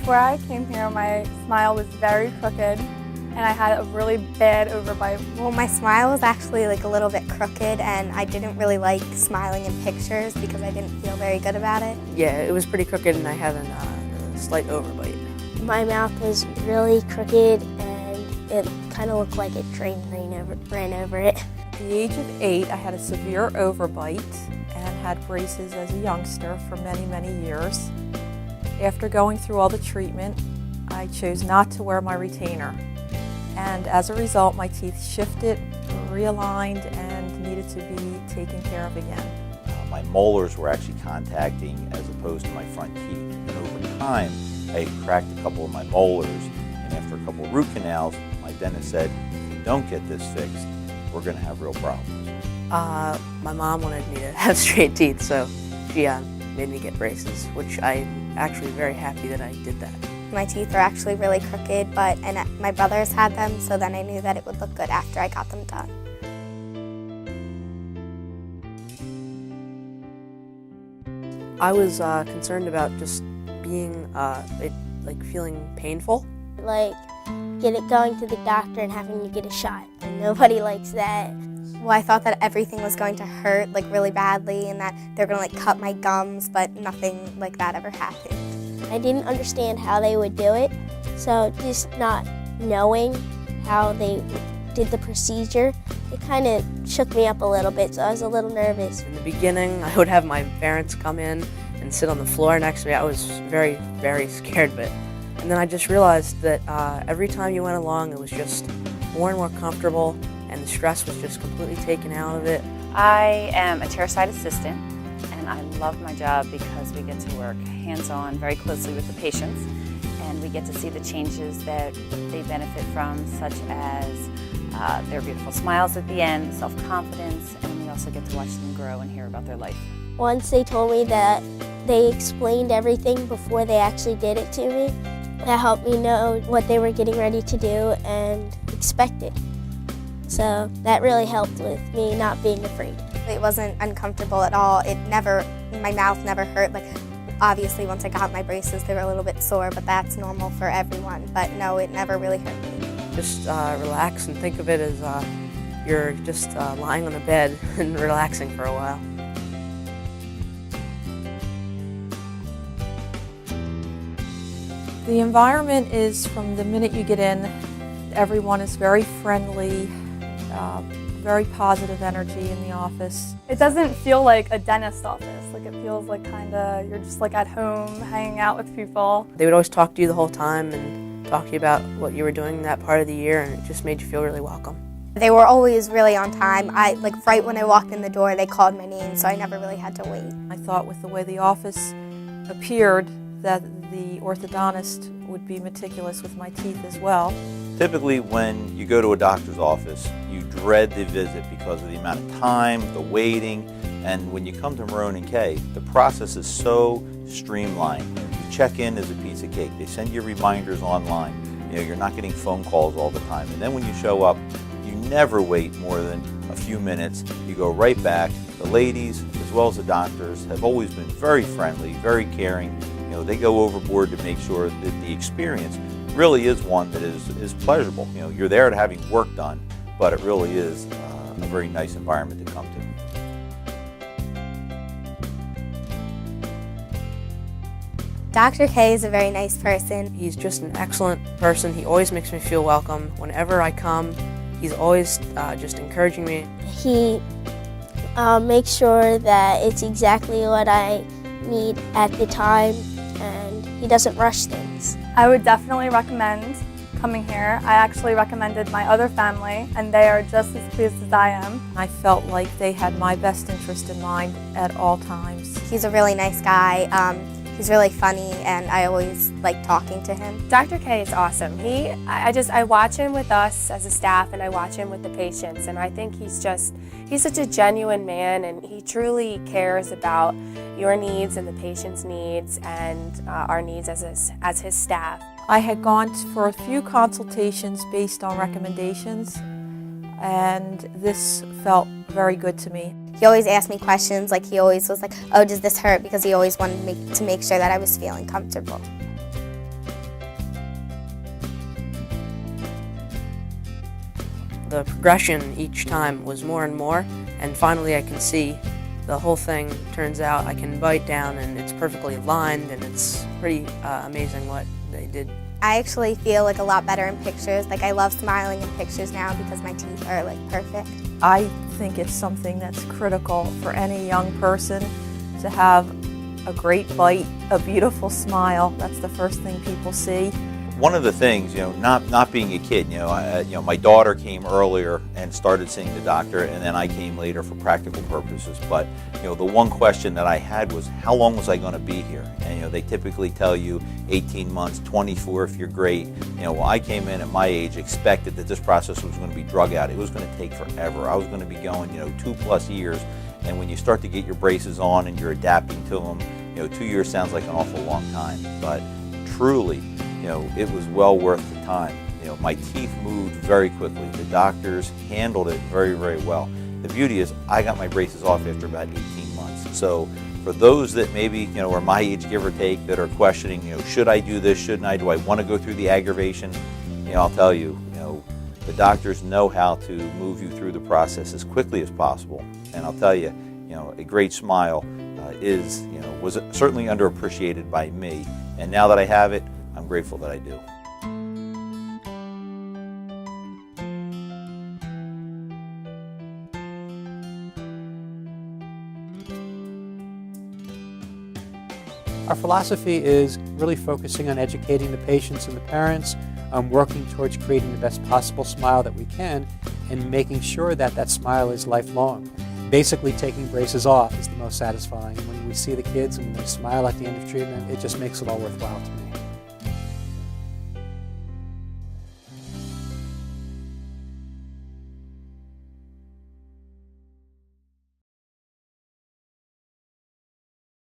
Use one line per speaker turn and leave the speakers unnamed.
Before I came here, my smile was very crooked and I had a really bad overbite.
Well, my smile was actually like a little bit crooked and I didn't really like smiling in pictures because I didn't feel very good about it.
Yeah, it was pretty crooked and I had a slight overbite.
My mouth was really crooked and it kind of looked like a train ran over it.
At the age of 8, I had a severe overbite and had braces as a youngster for many, many years. After going through all the treatment, I chose not to wear my retainer. And as a result, my teeth shifted, realigned, and needed to be taken care of again.
My molars were actually contacting as opposed to my front teeth. And over time, I had cracked a couple of my molars, and after a couple of root canals, my dentist said, if you don't get this fixed, we're going to have real problems.
My mom wanted me to have straight teeth, so she made me get braces, which I'm actually very happy that I did that.
My teeth are actually really crooked, and my brothers had them, so then I knew that it would look good after I got them done.
I was concerned about just being, feeling painful.
Like going to the doctor and having to get a shot, and nobody likes that.
Well, I thought that everything was going to hurt like really badly and that they're going to like cut my gums, but nothing like that ever happened.
I didn't understand how they would do it, so just not knowing how they did the procedure, it kind of shook me up a little bit, so I was a little nervous.
In the beginning, I would have my parents come in and sit on the floor next to me. I was very, very scared, and then I just realized that every time you went along, it was just more and more comfortable, and the stress was just completely taken out of it.
I am a chairside assistant, and I love my job because we get to work hands-on very closely with the patients, and we get to see the changes that they benefit from, such as their beautiful smiles at the end, self-confidence, and we also get to watch them grow and hear about their life.
Once they told me that they explained everything before they actually did it to me, that helped me know what they were getting ready to do and expect it. So that really helped with me not being afraid.
It wasn't uncomfortable at all. My mouth never hurt. Like, obviously, once I got my braces, they were a little bit sore, but that's normal for everyone. But no, it never really hurt me.
Just relax and think of it as you're just lying on a bed and relaxing for a while.
The environment is, from the minute you get in, everyone is very friendly, very positive energy in the office.
It doesn't feel like a dentist office. Like, it feels like you're just like at home, hanging out with people.
They would always talk to you the whole time and talk to you about what you were doing that part of the year, and it just made you feel really welcome.
They were always really on time. Right when I walked in the door, they called my name, so I never really had to wait.
I thought with the way the office appeared that the orthodontist would be meticulous with my teeth as well.
Typically, when you go to a doctor's office, you dread the visit because of the amount of time, the waiting, and when you come to Morrone Kaye, the process is so streamlined. You check in as a piece of cake. They send you reminders online. You're not getting phone calls all the time. And then when you show up, you never wait more than a few minutes. You go right back. The ladies, as well as the doctors, have always been very friendly, very caring. They go overboard to make sure that the experience really is one that is pleasurable. You're there to having work done, but it really is a very nice environment to come to.
Dr. Kaye is a very nice person.
He's just an excellent person. He always makes me feel welcome. Whenever I come, he's always just encouraging me.
He makes sure that it's exactly what I need at the time, and he doesn't rush things.
I would definitely recommend coming here. I actually recommended my other family, and they are just as pleased as I am.
I felt like they had my best interest in mind at all times.
He's a really nice guy. He's really funny, and I always like talking to him.
Dr. Kaye is awesome. I watch him with us as a staff, and I watch him with the patients, and I think he's such a genuine man, and he truly cares about your needs and the patient's needs and our needs as his staff.
I had gone for a few consultations based on recommendations, and this felt very good to me.
He always asked me questions, like he always was like, oh, does this hurt? Because he always wanted me to make sure that I was feeling comfortable.
the progression each time was more and more, and finally I can see the whole thing turns out. I can bite down and it's perfectly aligned, and it's pretty amazing what they did.
I actually feel like a lot better in pictures. Like I love smiling in pictures now because my teeth are like perfect.
I think it's something that's critical for any young person to have a great bite, a beautiful smile. That's the first thing people see.
One of the things, not being a kid, my daughter came earlier and started seeing the doctor, and then I came later for practical purposes. But, the one question that I had was, how long was I going to be here? And, they typically tell you 18 months, 24 if you're great. I came in at my age, expected that this process was going to be drug out. It was going to take forever. I was going to be going, 2+ years. And when you start to get your braces on and you're adapting to them, 2 years sounds like an awful long time. But truly, it was well worth the time. My teeth moved very quickly. The doctors handled it very, very well. The beauty is I got my braces off after about 18 months. So for those that maybe, are my age, give or take, that are questioning, should I do this, shouldn't I, do I want to go through the aggravation? I'll tell you, the doctors know how to move you through the process as quickly as possible. And I'll tell you, a great smile was certainly underappreciated by me. And now that I have it, I'm grateful that I do.
Our philosophy is really focusing on educating the patients and the parents, working towards creating the best possible smile that we can, and making sure that that smile is lifelong. Basically, taking braces off is the most satisfying. When we see the kids and they smile at the end of treatment, it just makes it all worthwhile to me.